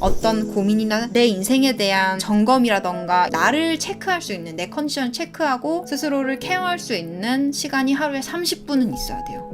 어떤 고민이나 내 인생에 대한 점검이라던가 나를 체크할 수 있는, 내 컨디션 체크하고 스스로를 케어할 수 있는 시간이 하루에 30분은 있어야 돼요.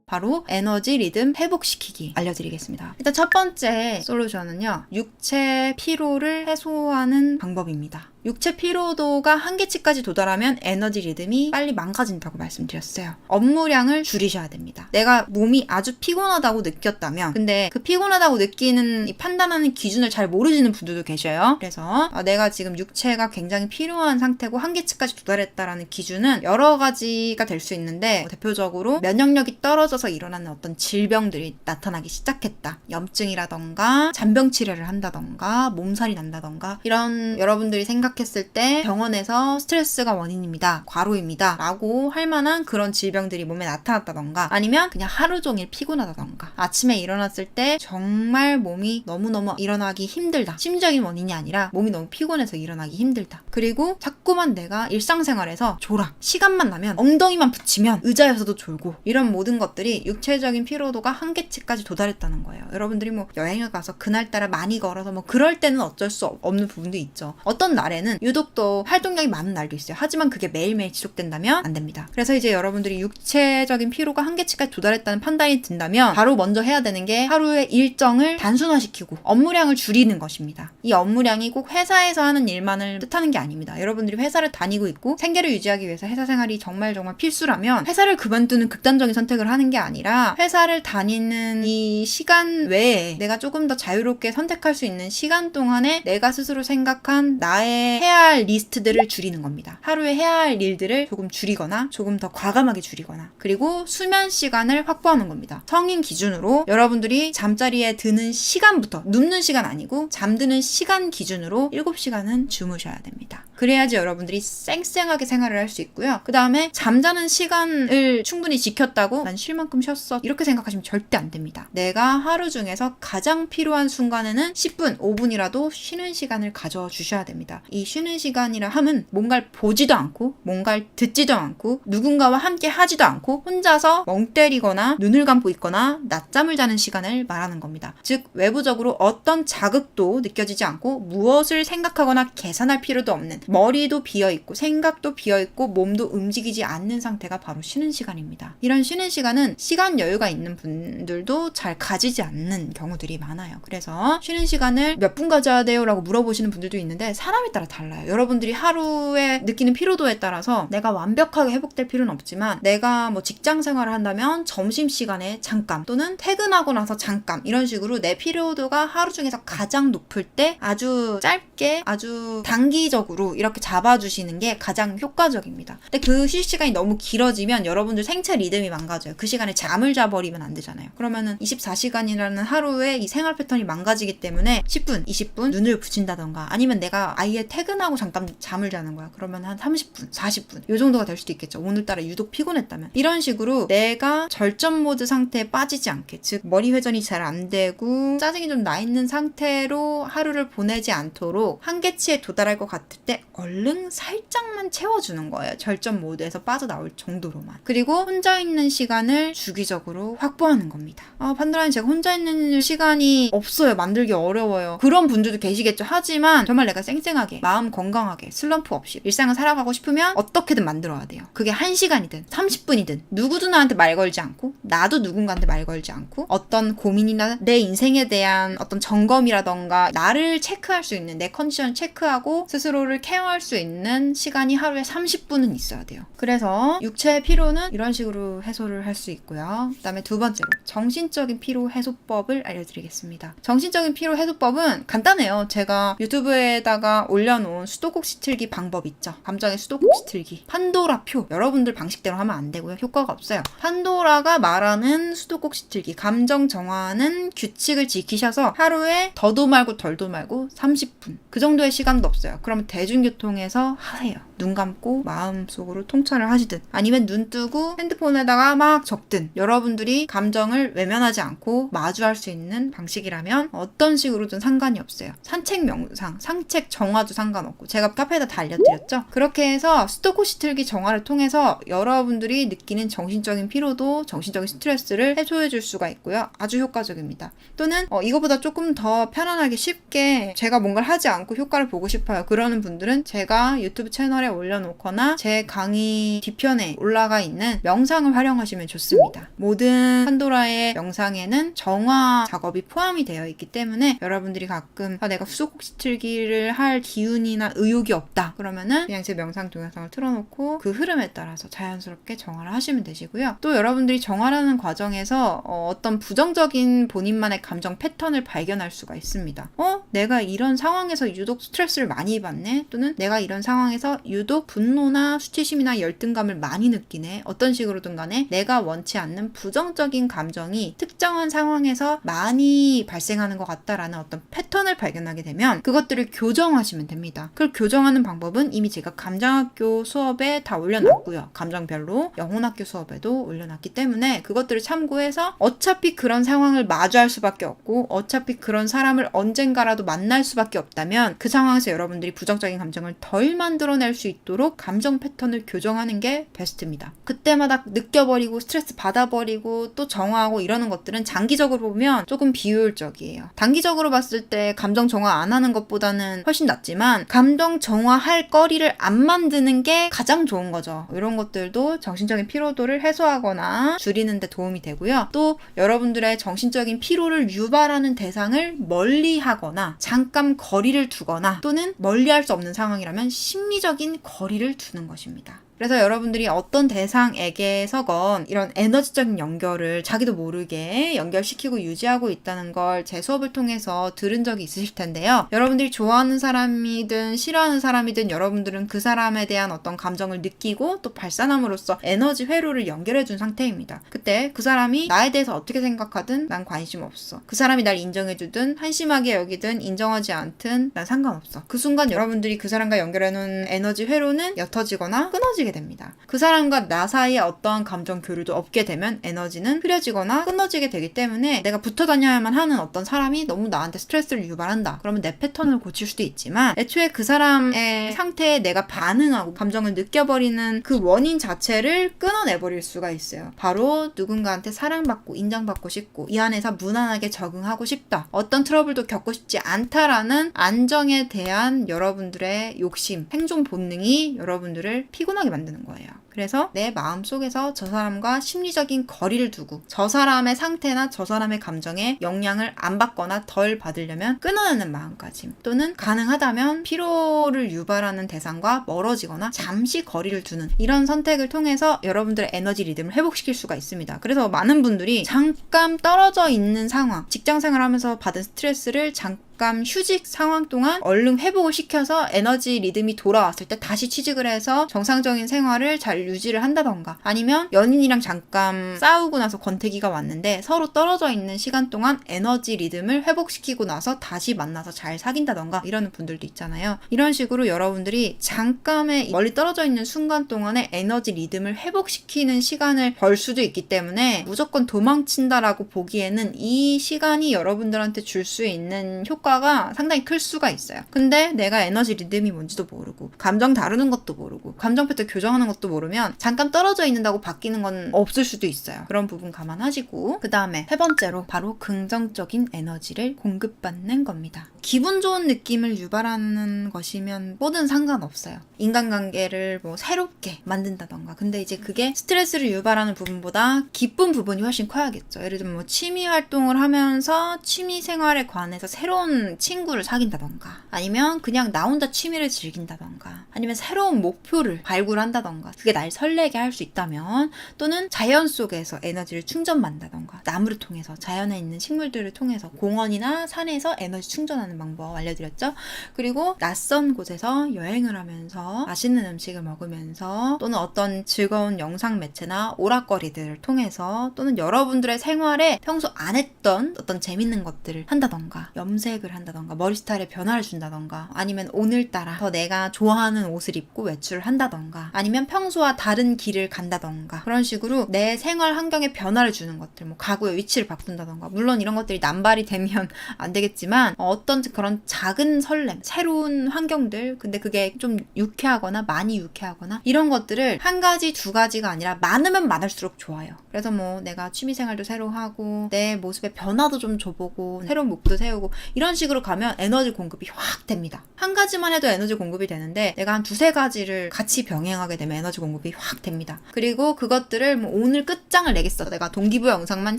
바로 에너지 리듬 회복시키기 알려드리겠습니다. 일단 첫 번째 솔루션은요, 육체 피로를 해소하는 방법입니다. 육체 피로도가 한계치까지 도달하면 에너지 리듬이 빨리 망가진다고 말씀드렸어요. 업무량을 줄이셔야 됩니다. 내가 몸이 아주 피곤하다고 느꼈다면, 근데 그 피곤하다고 느끼는 이 판단하는 기준을 잘 모르시는 분들도 계셔요. 그래서 내가 지금 육체가 굉장히 피로한 상태고 한계치까지 도달했다라는 기준은 여러 가지가 될 수 있는데, 대표적으로 면역력이 떨어져서 일어나는 어떤 질병들이 나타나기 시작했다. 염증이라던가 잔병 치료를 한다던가 몸살이 난다던가, 이런 여러분들이 생각했을 때 병원에서 스트레스가 원인입니다, 과로입니다 라고 할 만한 그런 질병들이 몸에 나타났다던가, 아니면 그냥 하루 종일 피곤하다던가, 아침에 일어났을 때 정말 몸이 너무너무 일어나기 힘들다, 심적인 원인이 아니라 몸이 너무 피곤해서 일어나기 힘들다, 그리고 자꾸만 내가 일상생활에서 졸아, 시간만 나면 엉덩이만 붙이면 의자에서도 졸고, 이런 모든 것들이 육체적인 피로도가 한계치까지 도달했다는 거예요. 여러분들이 뭐 여행을 가서 그날따라 많이 걸어서 뭐 그럴 때는 어쩔 수 없는 부분도 있죠. 어떤 날에는 유독 또 활동량이 많은 날도 있어요. 하지만 그게 매일매일 지속된다면 안 됩니다. 그래서 이제 여러분들이 육체적인 피로가 한계치까지 도달했다는 판단이 든다면 바로 먼저 해야 되는 게 하루의 일정을 단순화시키고 업무량을 줄이는 것입니다. 이 업무량이 꼭 회사에서 하는 일만을 뜻하는 게 아닙니다. 여러분들이 회사를 다니고 있고 생계를 유지하기 위해서 회사 생활이 정말 필수라면 회사를 그만두는 극단적인 선택을 하는 게 아니라, 회사를 다니는 이 시간 외에 내가 조금 더 자유롭게 선택할 수 있는 시간 동안에 내가 스스로 생각한 나의 해야 할 리스트들을 줄이는 겁니다. 하루에 해야 할 일들을 조금 줄이거나 조금 더 과감하게 줄이거나, 그리고 수면 시간을 확보하는 겁니다. 성인 기준으로 여러분들이 잠자리에 드는 시간부터, 눕는 시간 아니고 잠드는 시간 기준으로 7시간은 주무셔야 됩니다. 그래야지 여러분들이 쌩쌩하게 생활을 할 수 있고요. 그 다음에 잠자는 시간을 충분히 지켰다고 난 쉴 만큼 쉬었어, 이렇게 생각하시면 절대 안 됩니다. 내가 하루 중에서 가장 필요한 순간에는 10분, 5분이라도 쉬는 시간을 가져주셔야 됩니다. 이 쉬는 시간이라 함은 뭔가를 보지도 않고 뭔가를 듣지도 않고 누군가와 함께 하지도 않고 혼자서 멍 때리거나 눈을 감고 있거나 낮잠을 자는 시간을 말하는 겁니다. 즉 외부적으로 어떤 자극도 느껴지지 않고 무엇을 생각하거나 계산할 필요도 없는, 머리도 비어있고 생각도 비어있고 몸도 움직이지 않는 상태가 바로 쉬는 시간입니다. 이런 쉬는 시간은 시간 여유가 있는 분들도 잘 가지지 않는 경우들이 많아요. 그래서 쉬는 시간을 몇 분 가져야 돼요? 라고 물어보시는 분들도 있는데 사람에 따라 달라요. 여러분들이 하루에 느끼는 피로도에 따라서 내가 완벽하게 회복될 필요는 없지만, 내가 뭐 직장 생활을 한다면 점심시간에 잠깐, 또는 퇴근하고 나서 잠깐, 이런 식으로 내 피로도가 하루 중에서 가장 높을 때 아주 짧게, 아주 단기적으로 이렇게 잡아주시는 게 가장 효과적입니다. 근데 그 휴식 시간이 너무 길어지면 여러분들 생체 리듬이 망가져요. 그 시간에 잠을 자버리면 안 되잖아요. 그러면은 24시간이라는 하루에 이 생활 패턴이 망가지기 때문에 10분, 20분 눈을 붙인다던가, 아니면 내가 아예 퇴근하고 잠깐 잠을 자는 거야. 그러면 한 30분, 40분 이 정도가 될 수도 있겠죠. 오늘따라 유독 피곤했다면. 이런 식으로 내가 절전 모드 상태에 빠지지 않게, 즉 머리 회전이 잘 안 되고 짜증이 좀 나 있는 상태로 하루를 보내지 않도록 한계치에 도달할 것 같을 때 얼른 살짝만 채워주는 거예요. 절전 모드에서 빠져나올 정도로만. 그리고 혼자 있는 시간을 주기적으로 확보하는 겁니다. 판도라님, 제가 혼자 있는 시간이 없어요. 만들기 어려워요. 그런 분들도 계시겠죠. 하지만 정말 내가 쌩쌩하게 마음 건강하게 슬럼프 없이 일상을 살아가고 싶으면 어떻게든 만들어야 돼요. 그게 1시간이든 30분이든 누구도 나한테 말 걸지 않고 나도 누군가한테 말 걸지 않고, 어떤 고민이나 내 인생에 대한 어떤 점검이라던가 나를 체크할 수 있는, 내 컨디션 체크하고 스스로를 케어할 수 있는 시간이 하루에 30분은 있어야 돼요. 그래서 육체의 피로는 이런 식으로 해소를 할 수 있고요. 그 다음에 두 번째로 정신적인 피로 해소법을 알려드리겠습니다. 정신적인 피로 해소법은 간단해요. 제가 유튜브에다가 올려놓은 수도꼭지 틀기 방법 있죠. 감정의 수도꼭지 틀기, 판도라표. 여러분들 방식대로 하면 안 되고요. 효과가 없어요. 판도라가 말하는 수도꼭지 틀기, 감정 정화하는 규칙을 지키셔서 하루에 더도 말고 덜도 말고 30분, 그 정도의 시간도 없어요. 그러면 대중 대중교통에서 하세요. 눈 감고 마음속으로 통찰을 하시든 아니면 눈 뜨고 핸드폰에다가 막 적든 여러분들이 감정을 외면하지 않고 마주할 수 있는 방식이라면 어떤 식으로든 상관이 없어요. 산책 명상, 산책 정화도 상관없고 제가 카페에다 다 알려드렸죠. 그렇게 해서 스토코시 틀기 정화를 통해서 여러분들이 느끼는 정신적인 피로도 정신적인 스트레스를 해소해 줄 수가 있고요. 아주 효과적입니다. 또는 이거보다 조금 더 편안하게 쉽게 제가 뭔가를 하지 않고 효과를 보고 싶어요. 그러는 분들은 제가 유튜브 채널에 올려놓거나 제 강의 뒤편에 올라가 있는 명상을 활용하시면 좋습니다. 모든 판도라의 명상에는 정화 작업이 포함이 되어 있기 때문에 여러분들이 가끔 내가 스토코시 틀기를 할 기운이나 의욕이 없다 그러면은 그냥 제 명상 동영상을 틀어놓고 그 흐름에 따라서 자연스럽게 정화를 하시면 되시고요. 또 여러분들이 정화라는 과정에서 어떤 부정적인 본인만의 감정 패턴을 발견할 수가 있습니다. 내가 이런 상황에서 유독 스트레스를 많이 받네, 또는 내가 이런 상황에서 유독 분노나 수치심이나 열등감을 많이 느끼네. 어떤 식으로든 간에 내가 원치 않는 부정적인 감정이 특정한 상황에서 많이 발생하는 것 같다라는 어떤 패턴을 발견하게 되면 그것들을 교정하시면 됩니다. 그걸 교정하는 방법은 이미 제가 감정학교 수업에 다 올려놨고요. 감정별로 영혼학교 수업에도 올려놨기 때문에 그것들을 참고해서 어차피 그런 상황을 마주할 수밖에 없고 어차피 그런 사람을 언젠가라도 만날 수밖에 없다면 그 상황에서 여러분들이 부정적인 감정을 덜 만들어낼 수 있도록 감정 패턴을 교정하는 게 베스트입니다. 그때마다 느껴버리고 스트레스 받아버리고 또 정화하고 이러는 것들은 장기적으로 보면 조금 비효율적이에요. 단기적으로 봤을 때 감정 정화 안 하는 것보다는 훨씬 낫지만 감정 정화할 거리를 안 만드는 게 가장 좋은 거죠. 이런 것들도 정신적인 피로도를 해소하거나 줄이는 데 도움이 되고요. 또 여러분들의 정신적인 피로를 유발하는 대상을 멀리하거나 잠깐 거리를 두거나 또는 멀리할 수 없는 상황이라면 심리적인 거리를 두는 것입니다. 그래서 여러분들이 어떤 대상에게서건 이런 에너지적인 연결을 자기도 모르게 연결시키고 유지하고 있다는 걸 제 수업을 통해서 들은 적이 있으실 텐데요. 여러분들이 좋아하는 사람이든 싫어하는 사람이든 여러분들은 그 사람에 대한 어떤 감정을 느끼고 또 발산함으로써 에너지 회로를 연결해준 상태입니다. 그때 그 사람이 나에 대해서 어떻게 생각하든 난 관심 없어. 그 사람이 날 인정해주든 한심하게 여기든 인정하지 않든 난 상관없어. 그 순간 여러분들이 그 사람과 연결해놓은 에너지 회로는 옅어지거나 끊어지게 됩니다. 그 사람과 나 사이에 어떠한 감정 교류도 없게 되면 에너지는 흐려지거나 끊어지게 되기 때문에 내가 붙어 다녀야만 하는 어떤 사람이 너무 나한테 스트레스를 유발한다. 그러면 내 패턴을 고칠 수도 있지만 애초에 그 사람의 상태에 내가 반응하고 감정을 느껴버리는 그 원인 자체를 끊어내버릴 수가 있어요. 바로 누군가한테 사랑받고 인정받고 싶고 이 안에서 무난하게 적응하고 싶다. 어떤 트러블도 겪고 싶지 않다라는 안정에 대한 여러분들의 욕심, 생존 본능이 여러분들을 피곤하게 만드는 거예요. 그래서 내 마음속에서 저 사람과 심리적인 거리를 두고 저 사람의 상태나 저 사람의 감정에 영향을 안 받거나 덜 받으려면 끊어내는 마음가짐, 또는 가능하다면 피로를 유발하는 대상과 멀어지거나 잠시 거리를 두는 이런 선택을 통해서 여러분들의 에너지 리듬을 회복시킬 수가 있습니다. 그래서 많은 분들이 잠깐 떨어져 있는 상황, 직장생활 하면서 받은 스트레스를 잠깐 휴직 상황 동안 얼른 회복을 시켜서 에너지 리듬이 돌아왔을 때 다시 취직을 해서 정상적인 생활을 잘 유지를 한다던가, 아니면 연인이랑 잠깐 싸우고 나서 권태기가 왔는데 서로 떨어져 있는 시간 동안 에너지 리듬을 회복시키고 나서 다시 만나서 잘 사귄다던가 이러는 분들도 있잖아요. 이런 식으로 여러분들이 잠깐의 멀리 떨어져 있는 순간 동안의 에너지 리듬을 회복시키는 시간을 벌 수도 있기 때문에 무조건 도망친다라고 보기에는 이 시간이 여러분들한테 줄 수 있는 효과가 상당히 클 수가 있어요. 근데 내가 에너지 리듬이 뭔지도 모르고 감정 다루는 것도 모르고 감정 패턴 교정하는 것도 모르면 잠깐 떨어져 있는다고 바뀌는 건 없을 수도 있어요. 그런 부분 감안하시고, 그 다음에 세 번째로 바로 긍정적인 에너지를 공급받는 겁니다. 기분 좋은 느낌을 유발하는 것이면 뭐든 상관없어요. 인간관계를 새롭게 만든다던가. 근데 이제 그게 스트레스를 유발하는 부분보다 기쁜 부분이 훨씬 커야겠죠. 예를 들면 취미 활동을 하면서 취미 생활에 관해서 새로운 친구를 사귄다던가, 아니면 그냥 나 혼자 취미를 즐긴다던가, 아니면 새로운 목표를 발굴한다던가. 그게 날 설레게 할 수 있다면, 또는 자연 속에서 에너지를 충전받는다던가, 나무를 통해서, 자연에 있는 식물들을 통해서, 공원이나 산에서 에너지 충전하는 방법 알려드렸죠. 그리고 낯선 곳에서 여행을 하면서 맛있는 음식을 먹으면서, 또는 어떤 즐거운 영상 매체나 오락거리들을 통해서, 또는 여러분들의 생활에 평소 안 했던 어떤 재밌는 것들을 한다던가, 염색을 한다던가, 머리 스타일에 변화를 준다던가, 아니면 오늘따라 더 내가 좋아하는 옷을 입고 외출을 한다던가, 아니면 평소와 다른 길을 간다던가, 그런 식으로 내 생활 환경에 변화를 주는 것들, 뭐 가구의 위치를 바꾼다던가, 물론 이런 것들이 남발이 되면 안 되겠지만, 어떤 그런 작은 설렘, 새로운 환경들, 근데 그게 좀 유쾌하거나 많이 유쾌하거나 이런 것들을 한 가지 두 가지가 아니라 많으면 많을수록 좋아요. 그래서 뭐 내가 취미생활도 새로 하고 내 모습의 변화도 좀 줘보고 새로운 목표 세우고 이런 식으로 가면 에너지 공급이 확 됩니다. 한 가지만 해도 에너지 공급이 되는데 내가 한 두세 가지를 같이 병행하게 되면 에너지 공급이 확 됩니다. 그리고 그것들을 뭐 오늘 끝장을 내겠어, 내가 동기부여 영상만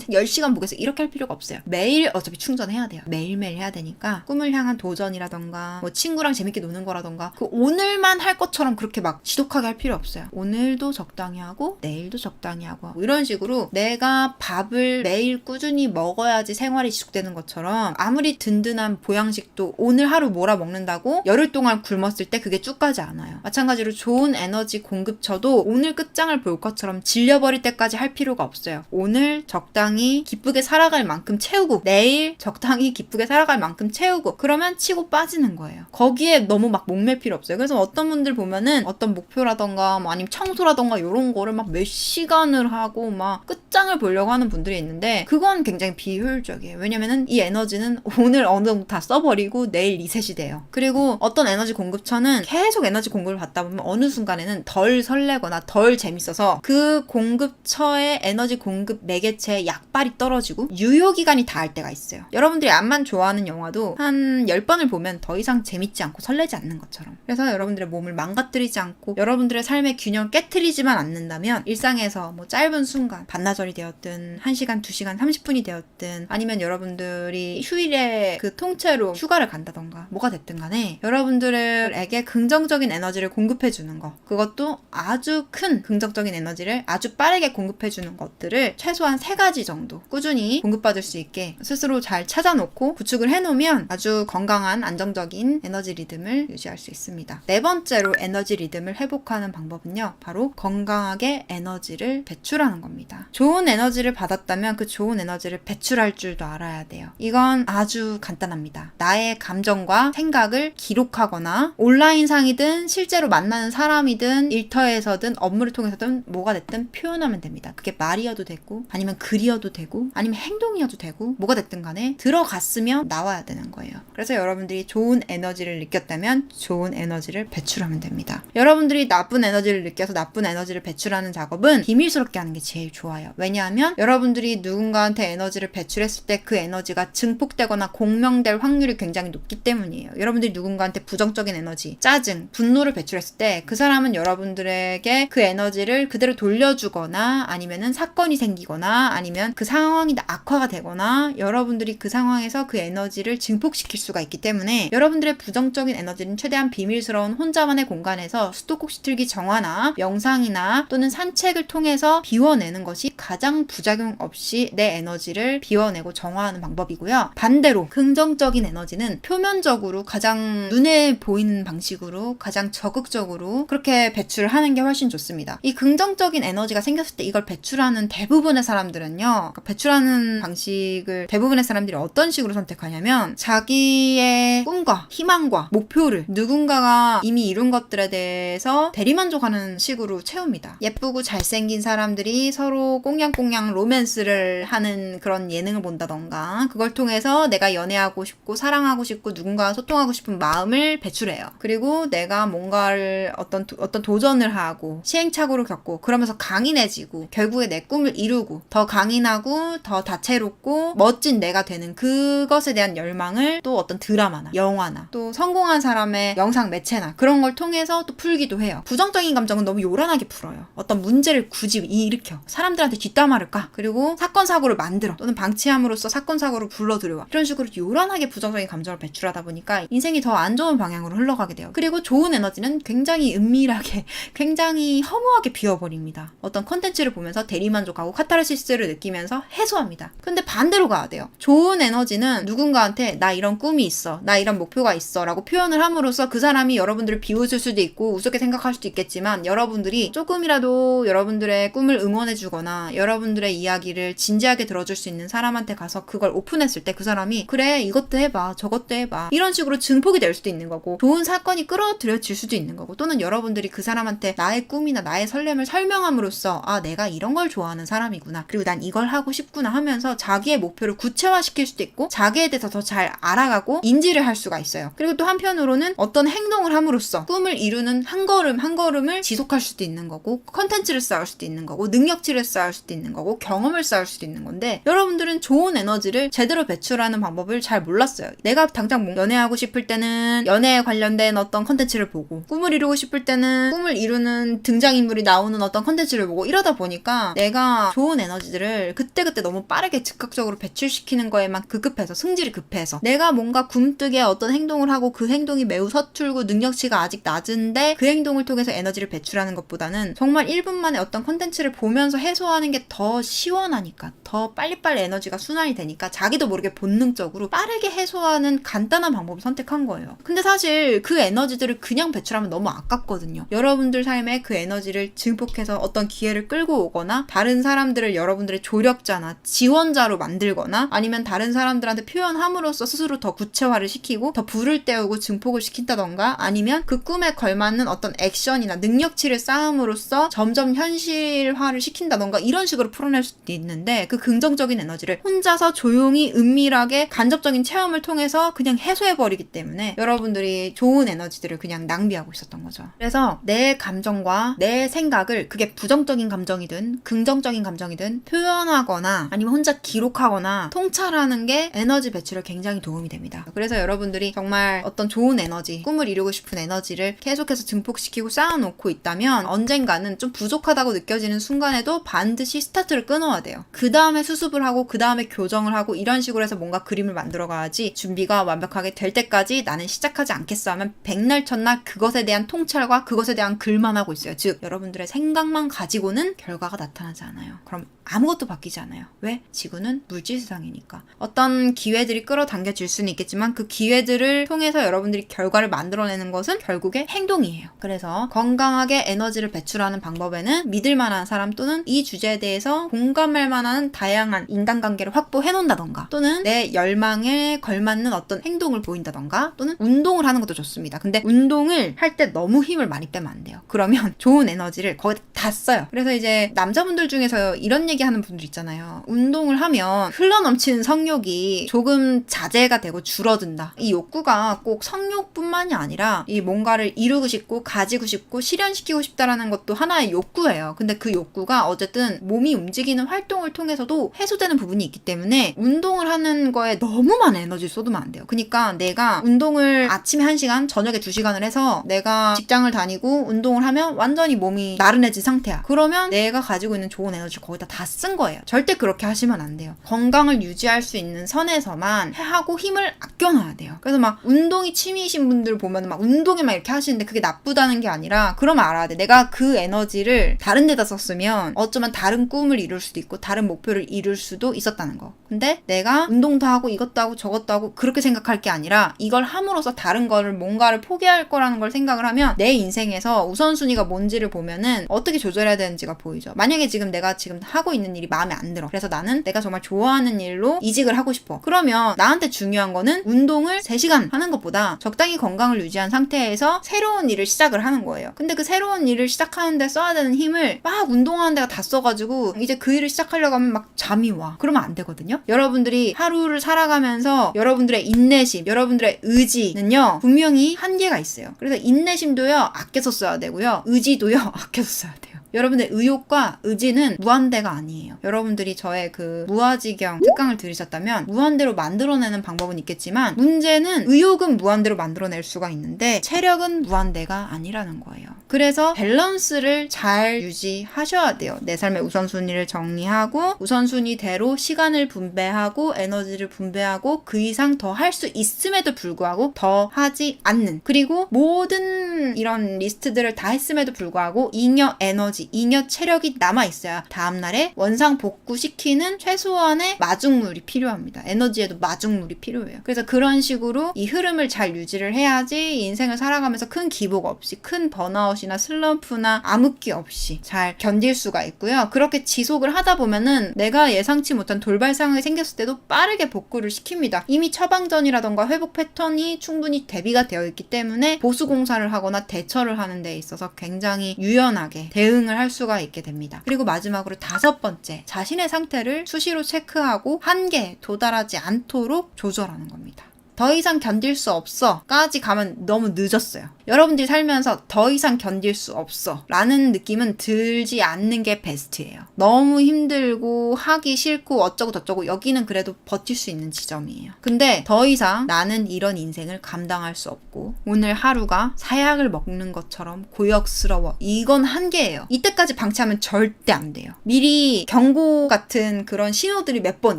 10시간 보겠어, 이렇게 할 필요가 없어요. 매일 어차피 충전해야 돼요. 매일매일 해야 되니까 꿈을 향한 도전이라던가 뭐 친구랑 재밌게 노는 거라던가 그 오늘만 할 것처럼 그렇게 막 지독하게 할 필요 없어요. 오늘도 적당히 하고 내일도 적당히 하고 이런 식으로 내가 밥을 매일 꾸준히 먹어야지 생활이 지속되는 것처럼, 아무리 든든한 보양식도 오늘 하루 몰아 먹는다고 열흘 동안 굶었을 때 그게 쭉 가지 않아요. 마찬가지로 좋은 에너지 공급처도 오늘 끝장을 볼 것처럼 질려버릴 때까지 할 필요가 없어요. 오늘 적당히 기쁘게 살아갈 만큼 채우고 내일 적당히 기쁘게 살아갈 만큼 채우고, 그러면 치고 빠지는 거예요. 거기에 너무 막 목맬 필요 없어요. 그래서 어떤 분들 보면은 어떤 목표라던가 뭐 아니면 청소라던가 이런 거를 막 몇 시간을 하고 막 끝장을 보려고 하는 분들이 있는데 그건 굉장히 비효율적이에요. 왜냐면은 이 에너지는 오늘 어느 정도 다 써버리고 내일 리셋이 돼요. 그리고 어떤 에너지 공급처는 계속 에너지 공급을 받다 보면 어느 순간에는 덜 설레거나 덜 재밌어서 그 공급처의 에너지 공급 매개체의 약발이 떨어지고 유효기간이 닿을 때가 있어요. 여러분들이 암만 좋아하는 영화도 한 10번을 보면 더 이상 재밌지 않고 설레지 않는 것처럼. 그래서 여러분들의 몸을 망가뜨리지 않고 여러분들의 삶의 균형 깨트리지만 않는다면 일상에서 뭐 짧은 순간, 반나절이 되었든 1시간, 2시간, 30분이 되었든 아니면 여러분들이 휴일에 그 통째로 휴가를 간다던가 뭐가 됐든 간에 여러분들에게 긍정적인 에너지를 공급해주는 거, 그것도 아주 큰 긍정적인 에너지를 아주 빠르게 공급해주는 것들을 최소한 3가지 정도 꾸준히 공급받을 수 있게 스스로 잘 찾아놓고 구축을 해놓으면 아주 건강한 안정적인 에너지 리듬을 유지할 수 있습니다. 4번째로 에너지 리듬을 회복하는 방법은요, 바로 건강하게 에너지를 배출하는 겁니다. 좋은 에너지를 받았다면 그 좋은 에너지를 배출할 줄도 알아야 돼요. 이건 아주 간단합니다. 나의 감정과 생각을 기록하거나 온라인상이든 실제로 만나는 사람이든 일터에서든 업무를 통해서든 뭐가 됐든 표현하면 됩니다. 그게 말이어도 되고 아니면 글이어도 되고 아니면 행동이어도 되고 뭐가 됐든 간에 들어갔으면 나와야 되는 거예요. 그래서 여러분들이 좋은 에너지를 느꼈다면 좋은 에너지를 배출하면 됩니다. 여러분들이 나쁜 에너지를 느껴서 나쁜 에너지를 배출하는 작업은 비밀스럽게 하는 게 제일 좋아요. 왜냐하면 여러분들이 누군가한테 에너지를 배출했을 때 그 에너지가 증폭되거나 공명될 확률이 굉장히 높기 때문이에요. 여러분들이 누군가한테 부정적인 에너지, 짜증, 분노를 배출했을 때 그 사람은 여러분들에게 그 에너지를 그대로 돌려주거나 아니면은 사건이 생기거나 아니면 그 상황이 악화가 되거나 여러분들이 그 상황에서 그 에너지를 증폭시킬 수가 있기 때문에 여러분들의 부정적인 에너지는 최대한 비밀스러운 혼자만의 공간에서 수도꼭지틀기 정화나 명상이나 또는 산책을 통해서 비워내는 것이 가장 부작용 없이 내 에너지를 비워내고 정화하는 방법이고요. 반대로 긍정적인 에너지는 표면적으로 가장 눈에 보이는 방식으로 가장 적극적으로 그렇게 배출하는 게 훨씬 좋습니다. 이 긍정적인 에너지가 생겼을 때 이걸 배출하는 대부분의 사람들은요, 그러니까 배출하는 방식을 대부분의 사람들이 어떤 식으로 선택하냐면 자기의 꿈과 희망과 목표를 누군가가 이미 이룬 것들에 대해서 대리만족하는 식으로 채웁니다. 예쁘고 잘생긴 사람들이 서로 꽁냥꽁냥 로맨스를 하는 그런 예능을 본다던가 그걸 통해서 내가 연애하고 싶고 사랑하고 싶고 누군가와 소통하고 싶은 마음을 배출해요. 그리고 내가 뭔가를 어떤 도전을 하고 시행착오를 겪고 그러면서 강인해지고 결국에 내 꿈을 이루고 더 강인하고 더 다채롭고 멋진 내가 되는 그것에 대한 열망을 또 어떤 드라마나 영화나 또 성공한 사람의 영상 매체나 그런 걸 통해서 또 풀기도 해요. 부정적인 감정은 너무 요란하게 풀어요. 어떤 문제를 굳이 일으켜 사람들한테 뒷담화를 까, 그리고 사건 사고를 만들어, 또는 방치함으로써 사건 사고를 불러들여와, 이런 식으로 요란하게 부정적인 감정을 배출하다 보니까 인생이 더 안 좋은 방향으로 흘러가게 돼요. 그리고 좋은 에너지는 굉장히 은밀하게 굉장히 허무하게 비워버립니다. 어떤 컨텐츠를 보면서 대리만족하고 카타르시스를 느끼면서 해소합니다. 근데 반대로 가야 돼요. 좋은 에너지는 누군가한테 나 이런 꿈이 있어, 나 이런 목표가 있어 라고 표현을 함으로써 그 사람이 여러분들을 비웃을 수도 있고 우습게 생각할 수도 있겠지만, 여러분들이 조금이라도 여러분들의 꿈을 응원해주거나 여러분들의 이야기를 진지하게 들어줄 수 있는 사람한테 가서 그걸 오픈했을 때 그 사람이 그래 이것도 해봐 저것도 해봐 이런 식으로 증폭이 될 수도 있는 거고, 좋은 사건이 끌어들여질 수도 있는 거고, 또는 여러분들이 그 사람한테 나의 꿈이나 나의 설렘을 설명함으로써 아 내가 이런 걸 좋아하는 사람이구나, 그리고 난 이걸 하고 싶구나 하면서 자기의 목표를 구체화시킬 수도 있고 자기에 대해서 더 잘 알아가고 인지를 할 수가 있어요. 그리고 또 한편으로는 어떤 행동을 함으로써 꿈을 이루는 한 걸음 한 걸음을 지속할 수도 있는 거고, 컨텐츠를 쌓을 수도 있는 거고, 능력치를 쌓을 수도 있는 거고, 경험을 쌓을 수도 있는 건데, 여러분들은 좋은 에너지를 제대로 배출하는 방법을 잘 몰랐어요. 내가 당장 연애하고 싶을 때는 연애에 관련된 어떤 컨텐츠를 보고, 꿈을 이루고 싶을 때는 꿈을 이루는 등장인물이 나오는 어떤 컨텐츠를 보고, 이러다 보니까 내가 좋은 에너지들을 그때그때 너무 빠르게 즉각적으로 배출시키는 거에만 급급해서, 승질이 급해서 내가 뭔가 굼뜨게 어떤 행동을 하고 그 행동이 매우 서툴고 능력치가 아직 낮은데 그 행동을 통해서 에너지를 배출하는 것보다는 정말 1분 만에 어떤 컨텐츠를 보면서 해소하는 게 더 시원하니까, 더 빨리빨리 에너지가 순환이 되니까 자기도 모르게 본능적으로 빠르게 해소하는 간단한 방법을 선택한 거예요. 근데 사실 그 에너지들을 그냥 배출하면 너무 아깝거든요. 여러분들 삶에 그 에너지를 증폭해서 어떤 기회를 끌고 오거나, 다른 사람들을 여러분들의 조력자나 지원자로 만들거나, 아니면 다른 사람들한테 표현함으로써 스스로 더 구체화를 시키고 더 불을 때우고 증폭을 시킨다던가, 아니면 그 꿈에 걸맞는 어떤 액션이나 능력치를 쌓음으로써 점점 현실화를 시킨다던가, 이런 식으로 풀어낼 수도 있는데, 그 긍정적인 에너지를 혼자서 조용히 은밀하게 간접적인 체험을 통해서 그냥 해소해버리기 때문에 여러분들이 좋은 에너지들을 그냥 낭비하고 있었던 거죠. 그래서 내 감정과 내 생각을, 그게 부정적인 감정이든 긍정적인 감정이든 표현하거나 아니면 혼자 기록하거나 통찰하는 게 에너지 배출에 굉장히 도움이 됩니다. 그래서 여러분들이 정말 어떤 좋은 에너지, 꿈을 이루고 싶은 에너지를 계속해서 증폭시키고 쌓아놓고 있다면 언젠가는 좀 부족하다고 느껴지는 순간에도 반드시 스타트를 끊어야 돼요. 그 다음에 수습을 하고 그 다음에 교정을 하고 이런 식으로 해서 뭔가 그림을 만들어 가야지, 준비가 완벽하게 될 때까지 나는 시작하지 않겠어 하면 백날 첫날 그것에 대한 통찰과 그것에 대한 글만 하고 있어요. 즉 여러분들의 생각만 가지고는 결과가 나타나지 않아요. 그럼 아무것도 바뀌지 않아요. 왜? 지구는 물질 세상이니까. 어떤 기회들이 끌어당겨질 수는 있겠지만 그 기회들을 통해서 여러분들이 결과를 만들어내는 것은 결국에 행동이에요. 그래서 건강하게 에너지를 배출하는 방법에는 믿을 만한 사람, 또는 이 주제에 대해서 공감할 만한 다양한 인간관계를 확보해 놓는다던가, 또는 내 열망에 걸맞는 어떤 행동을 보인다던가, 또는 운동을 하는 것도 좋습니다. 근데 운동을 할 때 너무 힘을 많이 빼면 안 돼요. 그러면 좋은 에너지를 거의 다 써요. 그래서 이제 남자분들 중에서 이런 얘기하는 분들 있잖아요. 운동을 하면 흘러넘치는 성욕이 조금 자제가 되고 줄어든다. 이 욕구가 꼭 성욕뿐만이 아니라 이 뭔가를 이루고 싶고 가지고 싶고 실현시키고 싶다라는 것도 하나의 욕구예요. 근데 그 욕구가 어쨌든 몸이 움직이는 활동을 통해서도 해소되는 부분이 있기 때문에 운동을 하는 거에 너무 많은 에너지를 쏟으면 안 돼요. 그러니까 내가 운동을 아침에 1시간, 저녁에 2시간을 해서 내가 직장을 다니고 운동을 하면 완전히 몸이 나른해진 상태야. 그러면 내가 가지고 있는 좋은 에너지를 거의 다 쓴 거예요. 절대 그렇게 하시면 안 돼요. 건강을 유지할 수 있는 선에서만 하고 힘을 아껴놔야 돼요. 그래서 막 운동이 취미이신 분들 보면 막 운동에 막 이렇게 하시는데 그게 나쁘다는 게 아니라, 그러면 알아야 돼. 내가 그 에너지를 다른 데다 썼으면 어쩌면 다른 꿈을 이룰 수도 있고 다른 목표를 이룰 수도 있었다는 거. 근데 내가 운동도 하고 이것도 하고 저것도 하고 그렇게 생각할 게 아니라, 이걸 함으로써 다른 거를 뭔가를 포기할 거라는 걸 생각을 하면 내 인생에서 우선순위가 뭔지를 보면은 어떻게 조절해야 되는지가 보이죠. 만약에 지금 내가 지금 하고 있는 일이 마음에 안 들어. 그래서 나는 내가 정말 좋아하는 일로 이직을 하고 싶어. 그러면 나한테 중요한 거는 운동을 3시간 하는 것보다 적당히 건강을 유지한 상태에서 새로운 일을 시작을 하는 거예요. 근데 그 새로운 일을 시작하는데 써야 되는 힘을 막 운동하는 데가 다 써가지고 이제 그 일을 시작하려고 하면 막 잠이 와. 그러면 안 되거든요. 여러분들이 하루를 살아가면서 여러분들의 인내심, 여러분들의 의지는요 분명히 한계가 있어요. 그래서 인내심도요 아껴서 써야 되고요, 의지도요 아껴서 써야 돼요. 여러분의 의욕과 의지는 무한대가 아니에요. 여러분들이 저의 그 무아지경 특강을 들으셨다면 무한대로 만들어내는 방법은 있겠지만 문제는 의욕은 무한대로 만들어낼 수가 있는데 체력은 무한대가 아니라는 거예요. 그래서 밸런스를 잘 유지하셔야 돼요. 내 삶의 우선순위를 정리하고 우선순위대로 시간을 분배하고 에너지를 분배하고 그 이상 더 할 수 있음에도 불구하고 더 하지 않는, 그리고 모든 이런 리스트들을 다 했음에도 불구하고 잉여 에너지, 잉여 체력이 남아있어야 다음날에 원상복구시키는 최소한의 마중물이 필요합니다. 에너지에도 마중물이 필요해요. 그래서 그런 식으로 이 흐름을 잘 유지를 해야지 인생을 살아가면서 큰 기복 없이, 큰 번아웃이나 슬럼프나 암흑기 없이 잘 견딜 수가 있고요. 그렇게 지속을 하다 보면은 내가 예상치 못한 돌발 상황이 생겼을 때도 빠르게 복구를 시킵니다. 이미 처방전이라던가 회복 패턴이 충분히 대비가 되어 있기 때문에 보수 공사를 하거나 대처를 하는 데 있어서 굉장히 유연하게 대응을 할 수가 있게 됩니다. 그리고 마지막으로 5번째, 자신의 상태를 수시로 체크하고 한계에 도달하지 않도록 조절하는 겁니다. 더 이상 견딜 수 없어 까지 가면 너무 늦었어요. 여러분들이 살면서 더 이상 견딜 수 없어 라는 느낌은 들지 않는 게 베스트예요. 너무 힘들고 하기 싫고 어쩌고 저쩌고 여기는 그래도 버틸 수 있는 지점이에요. 근데 더 이상 나는 이런 인생을 감당할 수 없고 오늘 하루가 사약을 먹는 것처럼 고역스러워, 이건 한계예요. 이때까지 방치하면 절대 안 돼요. 미리 경고 같은 그런 신호들이 몇 번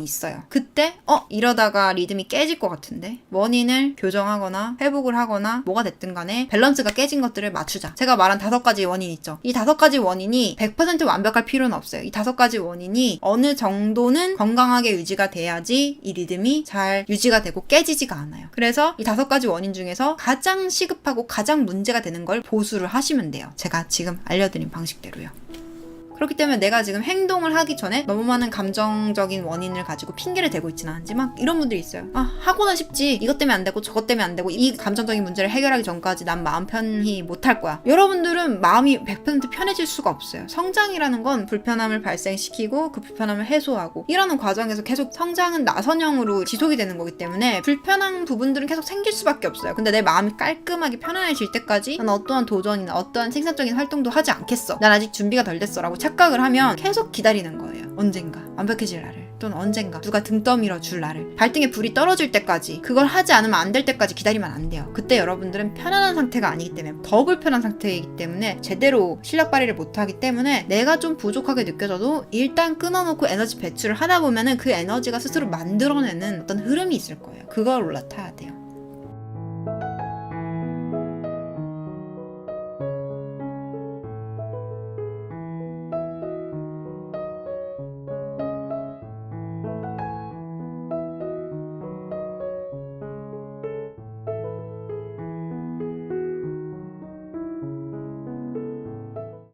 있어요. 그때 이러다가 리듬이 깨질 것 같은데 원인을 교정하거나 회복을 하거나 뭐가 됐든 간에 밸런스가 깨진 것들을 맞추자. 제가 말한 5가지 원인 있죠. 이 5가지 원인이 100% 완벽할 필요는 없어요. 이 5가지 원인이 어느 정도는 건강하게 유지가 돼야지 이 리듬이 잘 유지가 되고 깨지지가 않아요. 그래서 이 5가지 원인 중에서 가장 시급하고 가장 문제가 되는 걸 보수를 하시면 돼요. 제가 지금 알려드린 방식대로요. 그렇기 때문에 내가 지금 행동을 하기 전에 너무 많은 감정적인 원인을 가지고 핑계를 대고 있지는 않지만 이런 분들이 있어요. 하고는 싶지. 이것 때문에 안 되고 저것 때문에 안 되고 이 감정적인 문제를 해결하기 전까지 난 마음 편히 못할 거야. 여러분들은 마음이 100% 편해질 수가 없어요. 성장이라는 건 불편함을 발생시키고 그 불편함을 해소하고 이러는 과정에서 계속 성장은 나선형으로 지속이 되는 거기 때문에 불편한 부분들은 계속 생길 수밖에 없어요. 근데 내 마음이 깔끔하게 편안해질 때까지 난 어떠한 도전이나 어떠한 생산적인 활동도 하지 않겠어. 난 아직 준비가 덜 됐어 라고 착각을 하면 계속 기다리는 거예요. 언젠가 완벽해질 날을, 또는 언젠가 누가 등 떠밀어 줄 날을, 발등에 불이 떨어질 때까지, 그걸 하지 않으면 안 될 때까지 기다리면 안 돼요. 그때 여러분들은 편안한 상태가 아니기 때문에 더 불편한 상태이기 때문에 제대로 실력 발휘를 못하기 때문에 내가 좀 부족하게 느껴져도 일단 끊어놓고 에너지 배출을 하다 보면은 그 에너지가 스스로 만들어내는 어떤 흐름이 있을 거예요. 그걸 올라타야 돼요.